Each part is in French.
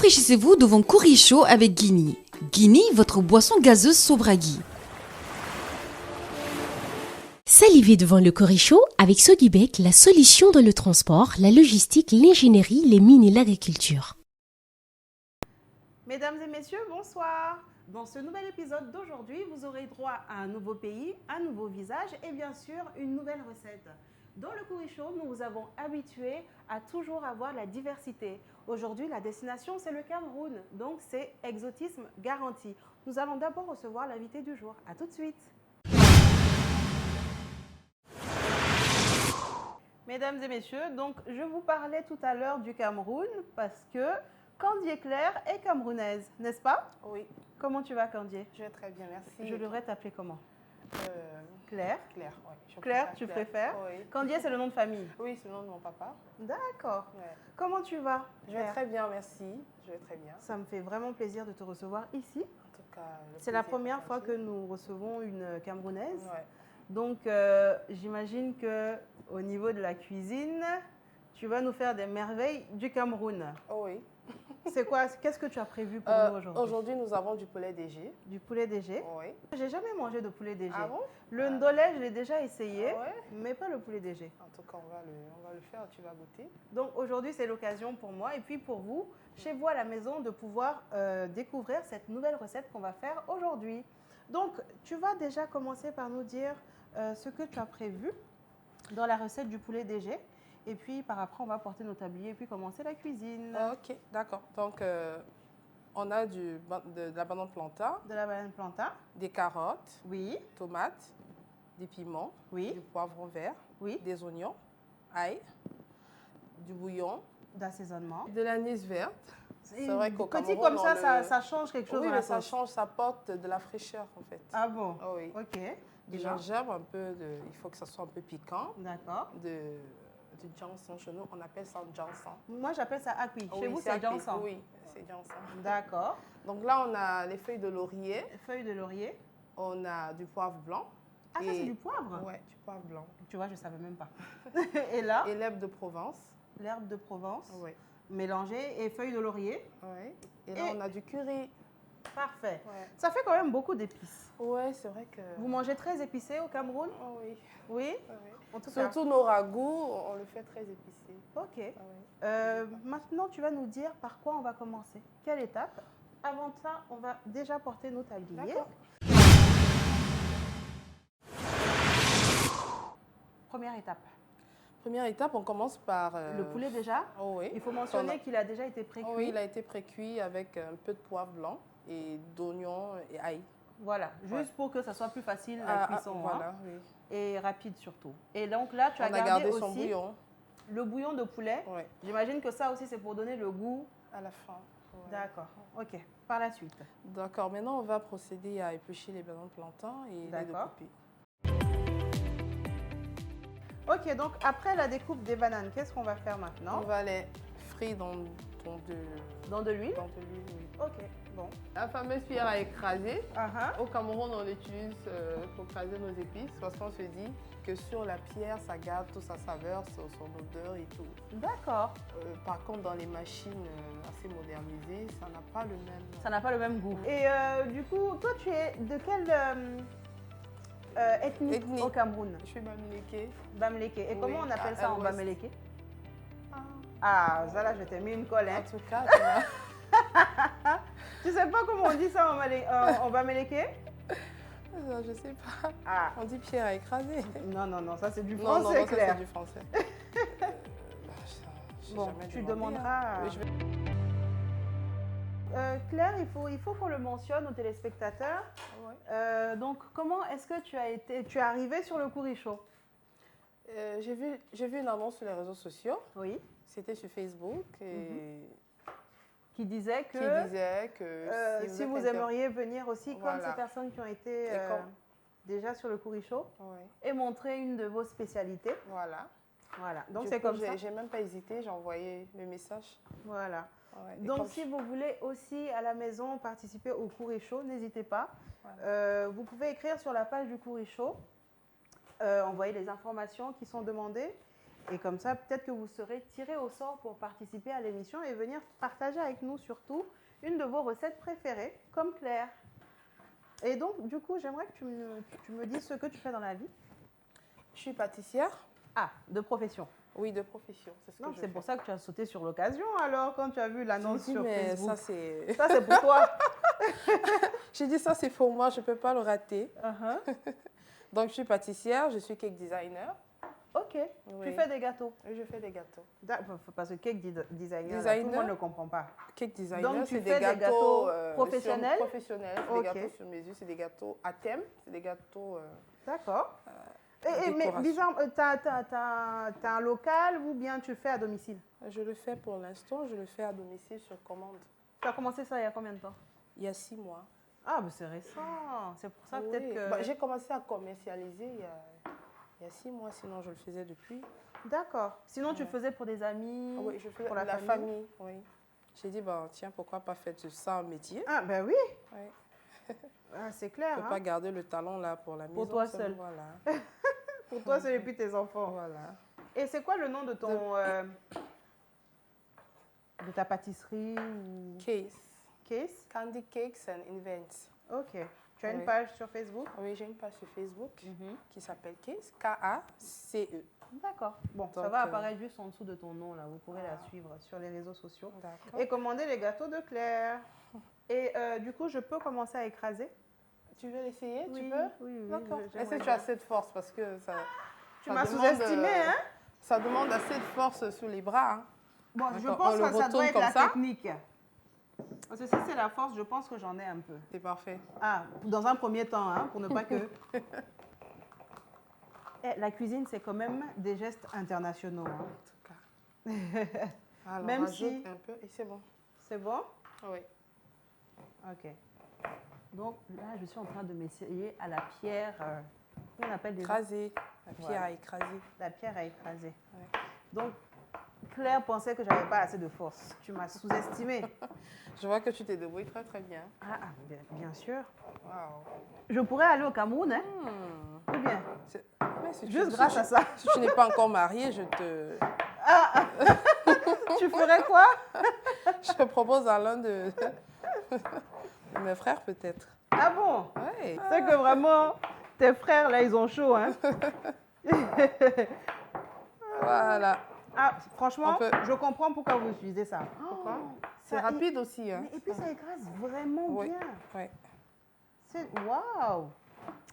Rafraîchissez-vous devant Kouri chaud avec Guini. Guini, votre boisson gazeuse Sobragui. Salivez devant le Kouri chaud avec Sogibek, la solution dans le transport, la logistique, l'ingénierie, les mines et l'agriculture. Mesdames et messieurs, bonsoir. Dans ce nouvel épisode d'aujourd'hui, vous aurez droit à un nouveau pays, un nouveau visage et bien sûr une nouvelle recette. Dans le Kouri chaud, nous vous avons habitués à toujours avoir la diversité. Aujourd'hui, la destination, c'est le Cameroun, donc c'est exotisme garanti. Nous allons d'abord recevoir l'invité du jour. À tout de suite. Mesdames et messieurs, donc je vous parlais tout à l'heure du Cameroun parce que Candier Claire est camerounaise, n'est-ce pas? Oui. Comment tu vas, Candier? Je vais très bien, merci. Je devrais t'appeler comment? Claire. Claire, Oui. Claire, tu préfères? Oui. Candier, c'est le nom de famille? Oui, c'est le nom de mon papa. D'accord. Ouais. Comment tu vas? Je vais très bien, merci. Je vais très bien. Ça me fait vraiment plaisir de te recevoir ici. En tout cas, C'est la première fois que nous recevons une Camerounaise. Ouais. Donc, j'imagine qu'au niveau de la cuisine, tu vas nous faire des merveilles du Cameroun. Oh oui. C'est quoi? Qu'est-ce que tu as prévu pour nous aujourd'hui? Aujourd'hui, nous avons du poulet DG. Du poulet DG? Oui. J'ai jamais mangé de poulet DG. Ah bon? Le ndolé, je l'ai déjà essayé, Ah ouais? mais pas le poulet DG. En tout cas, on va le faire, tu vas goûter. Donc aujourd'hui, c'est l'occasion pour moi et puis pour vous, chez vous à la maison, de pouvoir découvrir cette nouvelle recette qu'on va faire aujourd'hui. Donc, tu vas déjà commencer par nous dire ce que tu as prévu dans la recette du poulet DG. Et puis, par après, on va porter nos tabliers et puis commencer la cuisine. Ok, d'accord. Donc, on a de la banane plantain, De la banane plantain. des carottes, Oui, tomates, des piments, oui, du poivron vert, oui. des oignons, ail, du bouillon, D'assaisonnement. de l'anis verte. C'est vrai qu'au Petit Cameroun, comme on ça, le- ça change quelque chose Oui, dans mais la ça sauce. change, ça porte de la fraîcheur en fait. Ah bon? Oh oui. Ok. Du Déjà. gingembre, un peu il faut que ça soit un peu piquant. D'accord. Du janson, chez nous, on appelle ça janson. Moi, j'appelle ça acui. Chez Oui, vous, c'est acquis. jansan. Oui, c'est janson. D'accord. Donc là, on a les feuilles de laurier, Feuilles de laurier. on a du poivre blanc. Ah, ça, c'est du poivre? Ouais, du poivre blanc. Tu vois, je ne savais même pas. Et là, Et l'herbe de Provence. l'herbe de Provence Oui. mélangée et feuilles de laurier. Ouais. Et là, Et- on a du curry. Parfait. Ouais, Ça fait quand même beaucoup d'épices. ouais, c'est vrai que. Vous mangez très épicé au Cameroun? Oh oui. Oui? Ouais, ouais. En tout cas. Surtout nos ragoûts, on le fait très épicé. Ok. Ah oui. Maintenant, tu vas nous dire par quoi on va commencer. Quelle étape? Avant ça, on va déjà porter nos tabliers. D'accord. Première étape. Première étape, on commence par... Le poulet déjà. Oh oui. Il faut mentionner qu'il a déjà été précuit. Oh oui, il a été précuit avec un peu de poivre blanc et d'oignon et ail. Voilà, juste Ouais. pour que ça soit plus facile la cuisson. voilà, Hein, oui. et rapide surtout. Et donc là, tu as On a gardé son aussi bouillon. le bouillon de poulet. Ouais, J'imagine que ça aussi, c'est pour donner le goût. à la fin. Ouais. D'accord. Ok. Par la suite. D'accord, maintenant on va procéder à éplucher les bananes plantains et les D'accord. découper. Ok, donc après la découpe des bananes, qu'est-ce qu'on va faire maintenant? On va les frire dans Dans de l'huile. l'huile. Oui. Ok, bon. La fameuse cuillère à écraser. Ah ah. Au Cameroun, on l'utilise pour écraser nos épices parce qu'on se dit que sur la pierre, ça garde toute sa saveur, son odeur et tout. D'accord. Par contre, dans les machines assez modernisées, ça n'a pas le même... Ça n'a pas le même goût. Et du coup, toi, tu es de quelle ethnie Ethnie. au Cameroun? Je suis bamileke. Bamileke. Et Oui, comment on appelle ça à en l'ouest. Bamileke? Ah. Ah, ça là, je t'ai mis une colle. En Hein. tout cas, tu vois, Tu sais pas comment on dit ça en Bamileke? je sais pas. Ah, On dit pierre à écraser. non, non, non, ça c'est du Non, non, français, non, ça, Claire. c'est du français. J'ai Bon, jamais tu demandé, demanderas. hein. Oui, je vais- Claire, il faut qu'on le mentionne aux téléspectateurs. Ouais. Donc, comment est-ce que tu es arrivée sur le Kouri chaud? J'ai vu une annonce sur les réseaux sociaux. Oui. C'était sur Facebook et Qui disait qui que disait que si êtes vous inter- aimeriez venir aussi comme Voilà. ces personnes qui ont été Et comme- déjà sur le Kouri chaud Ouais, et montrer une de vos spécialités. voilà. Voilà. Donc, Du c'est coup, comme ça. j'ai même pas hésité, j'ai envoyé le message. Voilà. Ouais, et Donc, comme si vous voulez aussi à la maison participer au Kouri chaud, n'hésitez pas. Voilà. Vous pouvez écrire sur la page du Kouri chaud, envoyer les informations qui sont demandées. Et comme ça, peut-être que vous serez tiré au sort pour participer à l'émission et venir partager avec nous surtout une de vos recettes préférées, comme Claire. Et donc, du coup, j'aimerais que tu me dises ce que tu fais dans la vie. Je suis pâtissière. Ah, de profession. Oui, de profession. C'est ce que Non, je c'est fais. pour ça que tu as sauté sur l'occasion alors, quand tu as vu l'annonce J'ai dit, sur mais Facebook. ça, c'est... Ça, c'est pour toi. J'ai dit, ça, c'est pour moi, je ne peux pas le rater. Uh-huh. Donc, je suis pâtissière, je suis cake designer. Ok, Oui. tu fais des gâteaux. Et je fais des gâteaux. Parce que cake designer, là, tout le monde ne comprend pas. Cake designer, Donc, tu c'est fais des des gâteaux gâteaux professionnels? professionnels, c'est Ok. des gâteaux sur mesure, c'est des gâteaux à thème, c'est des gâteaux... D'accord. Mais décoration. bizarre, tu as un local ou bien tu le fais à domicile? Je le fais pour l'instant, je le fais à domicile sur commande. Tu as commencé ça il y a combien de temps? Il y a 6 mois. Ah, mais c'est récent. C'est pour ça Oui. peut-être que... Bah, j'ai commencé à commercialiser il y a 6 mois, sinon je le faisais depuis. D'accord. Sinon, tu Ouais. faisais pour des amis? Oui, je fais pour la famille. Oui. J'ai dit, bah, tiens, pourquoi pas faire de ça un métier? Ah, ben oui. Oui. Ah, c'est Je clair. ne peux Hein? pas garder le talent là pour la maison. Pour toi ça, seul. Voilà. Pour toi, c'est et puis tes enfants. Voilà. Et c'est quoi le nom de de ta pâtisserie ou Case. case? Candy Cakes and Invents. Ok. Tu as une Oui. page sur Facebook? Oui, j'ai une page sur Facebook qui s'appelle Case, K-A-C-E. D'accord. Bon, ça Donc, va apparaître juste en dessous de ton nom, là. Vous pourrez la suivre sur les réseaux sociaux. D'accord. Et commander les gâteaux de Claire. Et du coup, je peux commencer à écraser? Tu veux l'essayer? Oui, Tu peux? oui, oui. D'accord. j'aimerais Est-ce que tu bien. as assez de force? Parce que ça. Tu ça m'as demande, sous-estimé, hein? Ça demande assez de force sous les bras. Hein. Bon, je D'accord, pense on le que ça doit retourne être comme la ça. technique. Parce que si c'est la force, je pense que j'en ai un peu. C'est parfait. Ah, dans un premier temps, hein, pour ne pas que... La cuisine, c'est quand même des gestes internationaux. Hein. En tout cas. Alors, Même rajoute si- un peu et c'est bon. C'est bon? Oui. Ok. Donc là, je suis en train de m'essayer à la pierre... on appelle des... Écraser. La pierre Voilà. à écraser. La pierre à écraser. Ouais. Donc, Claire pensait que je n'avais pas assez de force. Tu m'as sous-estimé. Je vois que tu t'es débrouillé très très bien. Bien sûr. Waouh. Je pourrais aller au Cameroun, hein? Ou bien, Mais si juste tu, grâce si à tu- ça. Si tu n'es pas encore mariée, je te. Tu ferais quoi? Je propose à l'un de mes frères peut-être. Ah bon? Oui. C'est que vraiment, tes frères, là, ils ont chaud, hein? Voilà. Ah, franchement, On peut- je comprends pourquoi vous utilisez ça. Pourquoi? C'est ça- rapide aussi. Hein. Et puis, ça écrase vraiment Oui. bien. Ouais. Waouh!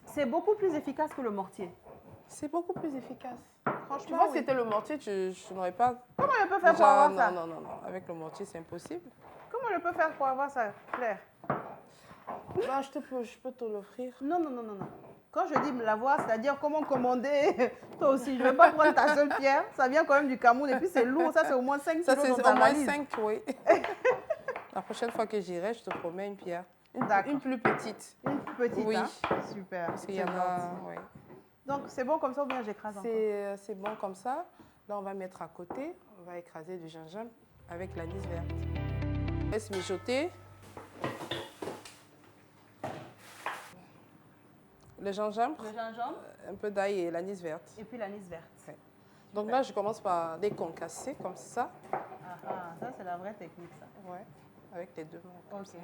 C'est beaucoup plus efficace que le mortier. C'est beaucoup plus efficace. Franchement, Tu vois, oui. si c'était le mortier, je n'aurais pas. Comment je peux faire pour Déjà, avoir non, ça? non, non, non. Avec le mortier, c'est impossible. Comment je peux faire pour avoir ça, Claire? Bah, je peux te l'offrir. Non, non, non, non, non. Quand je dis me l'avoir, c'est-à-dire comment commander, toi aussi, je ne vais pas prendre ta seule pierre. Ça vient quand même du Cameroun et puis c'est lourd. Ça, c'est au moins 5 Ça, kilos c'est dans au ta moins valise. 5, oui. La prochaine fois que j'irai, je te promets une pierre. D'accord. Une plus petite. Une petite, Oui. hein? Super. Parce qu'il y C'est en a. gentil. Oui. Donc, c'est bon comme ça ou bien j'écrase encore? C'est bon comme ça. Là, on va mettre à côté. On va écraser du gingembre avec l'anis verte. Laisse mijoter. Le gingembre, Le gingembre un peu d'ail et l'anis verte. et puis l'anis verte. Ouais. Donc là, je commence par déconcasser comme ça. Ah, ça, c'est la vraie technique, ça. Ouais. Avec les deux mains. comme Ok. ça.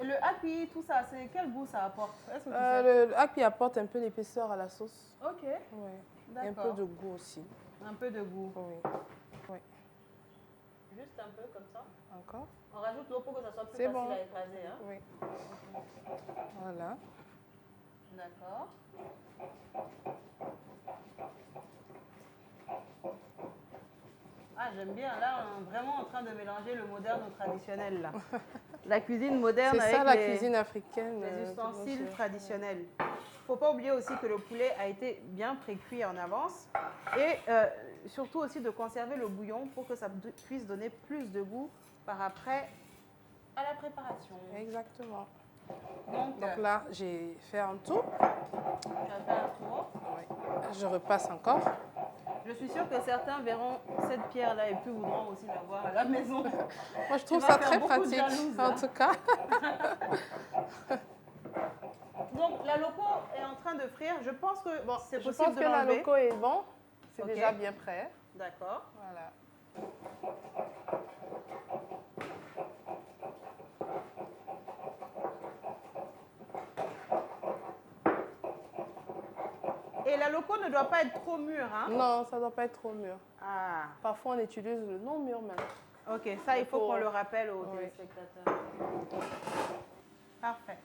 Et le happy, tout ça, c'est quel goût ça apporte? Est-ce que tu sais? Le haki apporte un peu d'épaisseur à la sauce. Ok, Ouais. Et un peu d'accord. de goût aussi. Un peu de goût. Oui. Juste un peu comme ça. Encore. On rajoute l'eau pour que ça soit plus C'est facile bon. à écraser. Hein? Oui. Voilà. D'accord. Ah, j'aime bien. Là, on est vraiment en train de mélanger le moderne au traditionnel. Là. La cuisine moderne C'est avec ça la les, cuisine africaine. les de ustensiles nos chefs. traditionnels. Il ne faut pas oublier aussi que le poulet a été bien pré-cuit en avance. Et surtout aussi de conserver le bouillon pour que ça puisse donner plus de goût par après à la préparation. Exactement. Donc, Donc là, j'ai fait un tour. tu as fait un tour. Oui. Je repasse encore. Je suis sûre que certains verront cette pierre-là et puis voudront aussi l'avoir à la maison. Moi, je trouve vas ça faire très beaucoup de pratique. jalouse, En hein. tout cas. Donc, la loco est en train de frire. Je pense que Bon, c'est je possible pense de que la l'enlever. loco est bon. c'est Ok. déjà bien prêt. D'accord. Voilà. Et la loco ne doit pas être trop mûre, hein? Non, ça ne doit pas être trop mûr. Ah, Parfois, on utilise le non mûr même. ok. Ça, il faut Pour- qu'on le rappelle aux Oui. téléspectateurs. Parfait.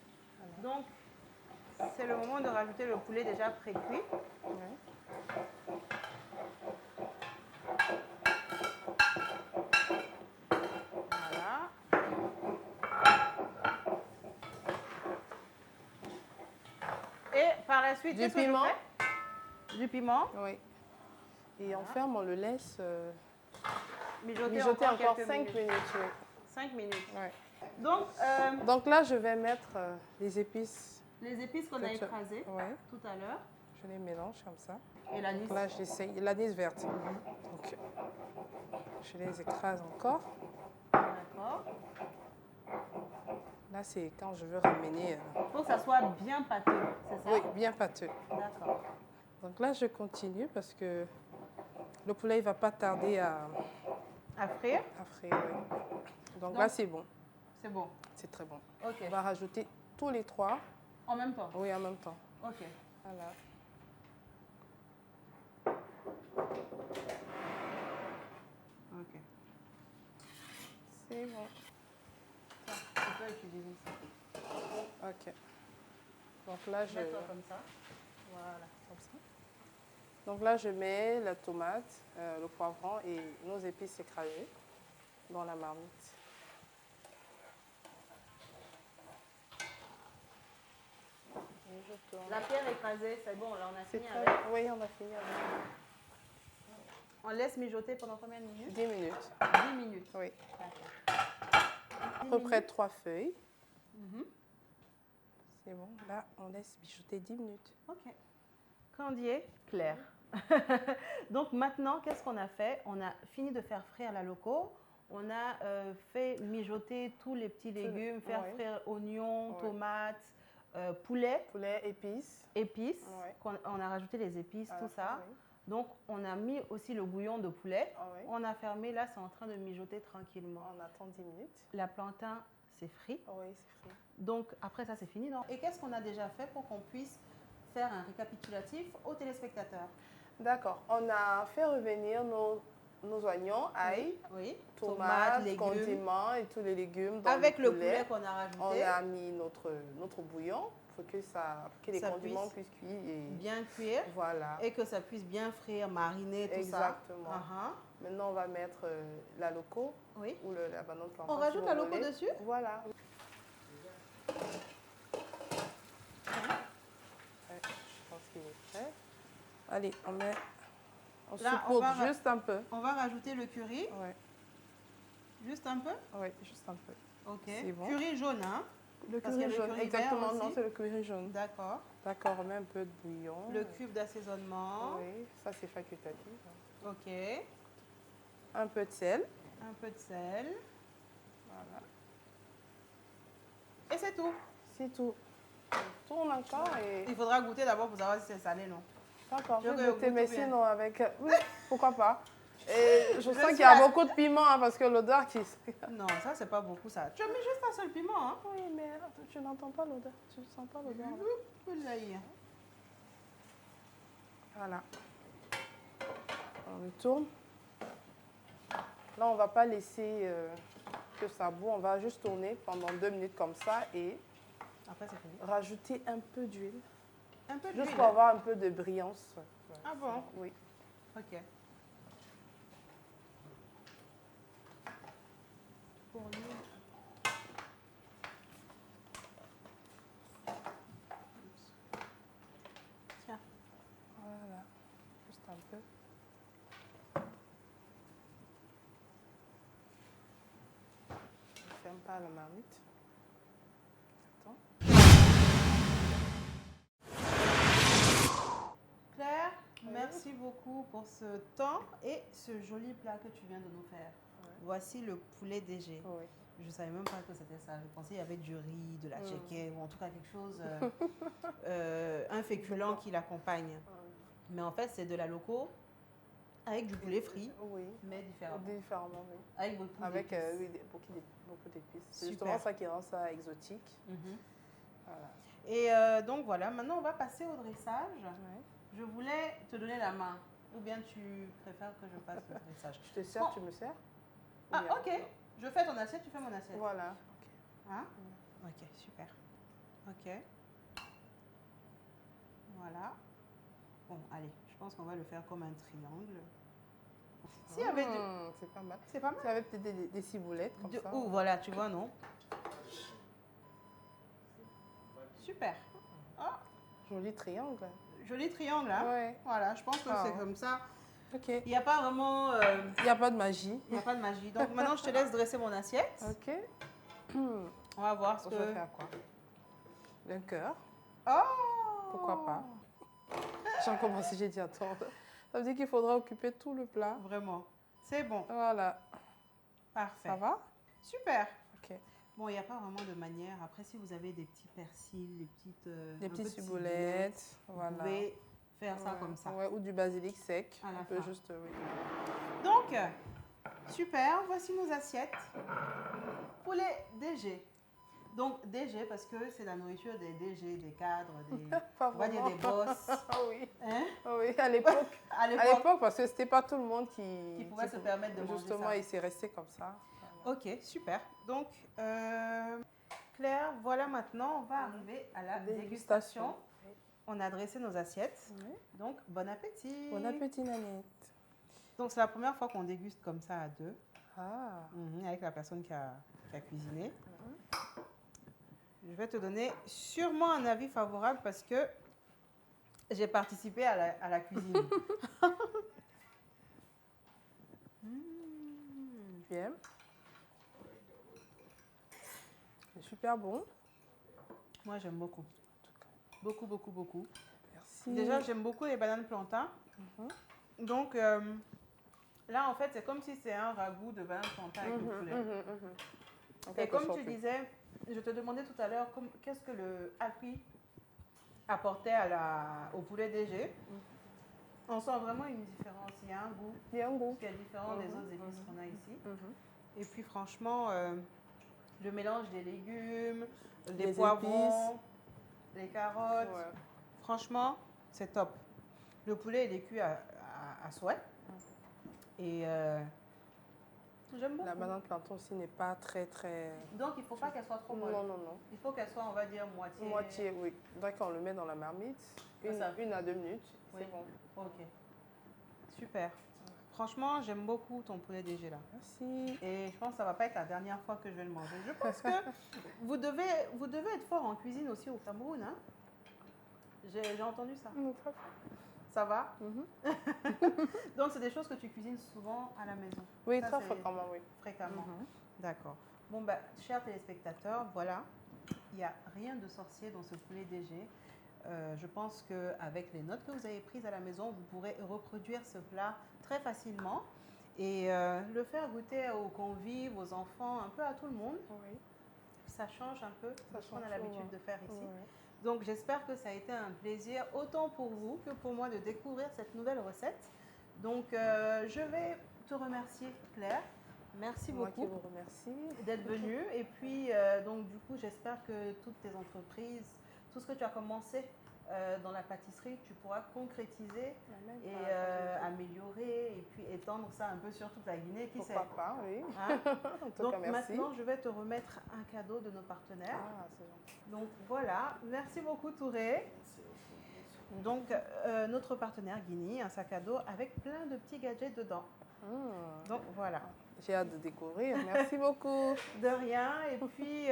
Donc, c'est le moment de rajouter le poulet déjà pré-cuit. Ouais. Voilà. Et par la suite, Du qu'est-ce que je piment. fais? Du piment. Oui. Et on le laisse Mijoter, mijoter encore quelques 5 minutes. Oui. 5 minutes. Ouais. Donc, Donc là, je vais mettre les épices. les épices qu'on a écrasées Oui. tout à l'heure Je les mélange comme ça. et l'anis. Donc là, j'essaye. L'anis verte. Donc, je les écrase encore. D'accord. Là, c'est quand je veux ramener. Il faut que ça soit bien pâteux, c'est ça? Oui, bien pâteux. D'accord. Donc là, je continue parce que le poulet, il ne va pas tarder À frire, à frire. Oui. Donc là, c'est bon. c'est bon. C'est très bon. Ok. On va rajouter tous les 3. En même temps. Oui, en même temps. Ok. Voilà. Ok. C'est bon. Tu peux utiliser ça. OK. Donc là, je... Mets-toi comme ça. Voilà. Comme ça. Donc là, je mets la tomate, le poivron et nos épices écrasées dans la marmite. Et je tourne. La pierre écrasée, c'est bon, là on a C'est fini très- avec. Oui, on a fini avec On laisse mijoter pendant combien de minutes? 10 minutes. 10 minutes. Oui. D'accord. À peu près 3 feuilles. Mhm. C'est bon. Là, on laisse mijoter 10 minutes. Ok. Candier, Claire. Donc maintenant, qu'est-ce qu'on a fait? On a fini de faire frire la loco. On a fait mijoter tous les petits légumes, faire ouais. frire oignons, Ouais. tomates, poulet, Poulet, épices. épices. Ouais. On a rajouté les épices, À la tout fin, ça. oui. Donc on a mis aussi le bouillon de poulet. Ah oui. On a fermé, là c'est en train de mijoter tranquillement. On attend 10 minutes. La plantain, c'est frit. Ah oui, c'est frit. Donc après ça c'est fini. Non? Et qu'est-ce qu'on a déjà fait pour qu'on puisse faire un récapitulatif aux téléspectateurs? D'accord. On a fait revenir nos oignons, ail, Oui. tomates, légumes. condiments et tous les légumes. Dans Avec le poulet qu'on a rajouté. On a mis notre bouillon pour que les Ça condiments puisse puissent cuire. Et bien cuire voilà. et que ça puisse bien frire, mariner, tout Exactement. ça. Maintenant, on va mettre la loco Oui. ou la banane plantain. On si rajoute vous la loco voulez. dessus? Voilà. Ouais, je pense qu'il est prêt. Allez, on Là, on saupoudre va juste un peu. On va rajouter le curry, Ouais, juste un peu. ouais, juste un peu. Ok. C'est bon. Curry jaune, hein? Le Parce qu'il y a curry le jaune, curry vert exactement. Non, aussi. c'est le curry jaune. D'accord. D'accord, on met un peu de bouillon. Le cube d'assaisonnement. Oui, ça c'est facultatif. Ok. Un peu de sel. Un peu de sel. Voilà. Et c'est tout. C'est tout. On tourne encore et... Il faudra goûter d'abord pour savoir si c'est salé, non? D'accord, Je je veux vais goûter, goûter mais bien. sinon avec... Oui, pourquoi pas. Et je sens suis qu'il y a là. beaucoup de piment hein, parce que l'odeur qui... Non, ça, c'est pas beaucoup, ça. Tu as mis juste un seul piment, hein? Oui, mais tu n'entends pas l'odeur. Tu ne sens pas l'odeur. là. Vous l'avez. Voilà. On retourne. Là, on ne va pas laisser que ça boue. On va juste tourner pendant 2 minutes comme ça et Après, c'est fini. rajouter un peu d'huile. Un peu Juste d'huile. pour avoir un peu de brillance. Ah bon? Oui. Ok. Pour l'huile. Tiens. Voilà. Juste un peu. Je ne ferme pas la marmite. Attends. Claire, merci beaucoup pour ce temps et ce joli plat que tu viens de nous faire. Voici le poulet DG. Oui. Je ne savais même pas que c'était ça. Je pensais qu'il y avait du riz, de la tchéké ou en tout cas quelque chose, un féculent qui l'accompagne. Mais en fait, c'est de la loco Avec du poulet frit, Oui. mais différemment. Différemment, oui. Avec beaucoup Avec d'épices. oui, beaucoup d'épices. C'est Super. justement ça qui rend ça exotique. Mhm. Voilà. Et donc voilà, maintenant on va passer au dressage. Ouais. Je voulais te donner la main. Ou bien tu préfères que je fasse le dressage? Je te sers, Bon. tu me sers? Ou Ah, bien- ok. Je fais ton assiette, tu fais mon assiette. Voilà. Hein? Ok, super. Ok. Voilà. Bon, allez, je pense qu'on va le faire comme un triangle. S'il y avait C'est pas mal. C'est pas mal. S'il y avait peut-être des ciboulettes comme ça. Oh, voilà, tu vois, non? Super. Ah, Joli triangle. joli triangle, hein? Ouais. Voilà, je pense que Ah. c'est comme ça. Ok. Il n'y a pas vraiment... Il n'y a pas de magie. il n'y a pas de magie. Donc maintenant, je te laisse dresser mon assiette. Ok. On va voir ce Je vais que... faire quoi? Un cœur. Oh! Pourquoi pas? J'ai commencé, j'ai dit attends. Ça veut dire qu'il faudra occuper tout le plat. Vraiment. C'est bon. Voilà. Parfait. Ça va? Super. Ok. Bon, il n'y a pas vraiment de manière. Après, si vous avez des petits persils, des petites... Des un peu petites de ciboulettes. vous Voilà. pouvez faire ça Ouais. comme ça. Ouais, ou du basilic sec. À la Un peu fin. juste, oui. Donc, super. Voici nos assiettes. Poulet DG. Donc, DG parce que c'est la nourriture des DG, des cadres, des... Pas on va dire vraiment. des boss. Ah oui. Hein? Ah oui, à l'époque. À À l'époque. l'époque, parce que c'était pas tout le monde Qui pouvait se permettre de manger justement, ça. il s'est resté comme ça. Voilà. Ok, super. Donc, Claire, voilà maintenant, on va arriver à la dégustation. Oui. On a dressé nos assiettes. Oui. Donc, bon appétit. Bon appétit, Nanette. Donc, c'est la première fois qu'on déguste comme ça à deux, Ah. avec la personne qui a cuisiné. Je vais te donner sûrement un avis favorable parce que j'ai participé à la cuisine. Bien. C'est super bon. Moi, j'aime beaucoup. Beaucoup, beaucoup, beaucoup. Merci. Déjà, j'aime beaucoup les bananes plantains. Donc, là, en fait, c'est comme si c'est un ragoût de bananes plantains avec le poulet. Et comme tu disais, je te demandais tout à l'heure qu'est-ce que le happi apportait au poulet DG. On sent vraiment une différence. Il y a un goût Il y a un goût. qui est différent des autres épices qu'on a ici. Et puis franchement, le mélange des légumes, des Les poivrons, les carottes, Ouais. franchement, c'est top. Le poulet, il est cuit à souhait. Et j'aime beaucoup. La banane plantain aussi n'est pas très, très... Donc, il ne faut pas qu'elle soit trop molle. Non, non, non. Il faut qu'elle soit, on va dire, moitié. Moitié, oui. Donc, on le met dans la marmite. C'est ça. 1 à 2 minutes. Oui. C'est bon. Ok. Super. Franchement, j'aime beaucoup ton poulet DG là. Merci. Et je pense que ça ne va pas être la dernière fois que je vais le manger. Je pense que vous devez être fort en cuisine aussi au Cameroun. Hein? J'ai entendu ça. Ça va? Donc, c'est des choses que tu cuisines souvent à la maison? Oui, Ça, très c'est fréquemment, oui. Fréquemment. D'accord. Bon, bah, chers téléspectateurs, voilà. Il n'y a rien de sorcier dans ce poulet DG. Je pense qu'avec les notes que vous avez prises à la maison, vous pourrez reproduire ce plat très facilement et le faire goûter aux convives, aux enfants, un peu à tout le monde. Oui. Ça change un peu de ce qu'on a change l'habitude souvent. de faire ici. Oui. Donc j'espère que ça a été un plaisir autant pour vous que pour moi de découvrir cette nouvelle recette. Donc je vais te remercier Claire. Merci Moi qui beaucoup vous remercie. d'être venue. Et puis, donc, du coup, j'espère que toutes tes entreprises, tout ce que tu as commencé dans la pâtisserie, tu pourras concrétiser et améliorer et puis étendre ça un peu sur toute la Guinée. Qui sait? Pourquoi pas, oui. Hein? En tout Donc, cas, merci. maintenant, je vais te remettre un cadeau de nos partenaires. Ah, c'est gentil. Donc, voilà. Merci beaucoup, Touré. Donc, notre partenaire Guinée, un sac à dos avec plein de petits gadgets dedans. Donc, voilà. J'ai hâte de découvrir. Merci beaucoup. De rien. Et puis,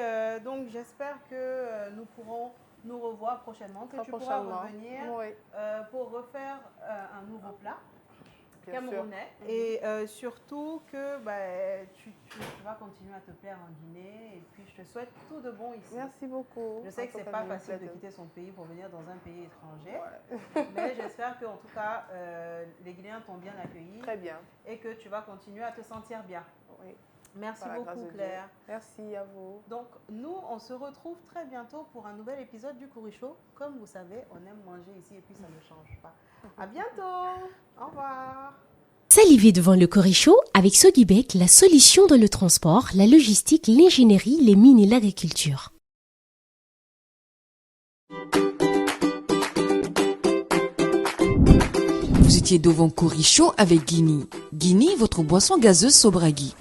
donc, j'espère que nous pourrons nous revoir prochainement, que Très tu pourras prochainement. revenir Oui, pour refaire un nouveau plat bien sûr. camerounais. Et surtout que bah, tu vas continuer à te plaire en Guinée. Et puis, je te souhaite tout de bon ici. Merci beaucoup. Je sais En que tout c'est cas, pas ça me facile de plaît. quitter son pays pour venir dans un pays étranger. Ouais. Mais j'espère qu'en tout cas, les Guinéens t'ont bien accueilli Très bien. et que tu vas continuer à te sentir bien. Oui. Merci Par la grâce beaucoup, de Claire. Dieu. Merci à vous. Donc, nous, on se retrouve très bientôt pour un nouvel épisode du Kourichou. Comme vous savez, on aime manger ici et puis ça ne change pas. À bientôt. Au revoir. Saliver devant le Corichaud avec Sodibek, la solution dans le transport, la logistique, l'ingénierie, les mines et l'agriculture. Vous étiez devant Corichaud avec Guinea. Guinea, votre boisson gazeuse Sobragui.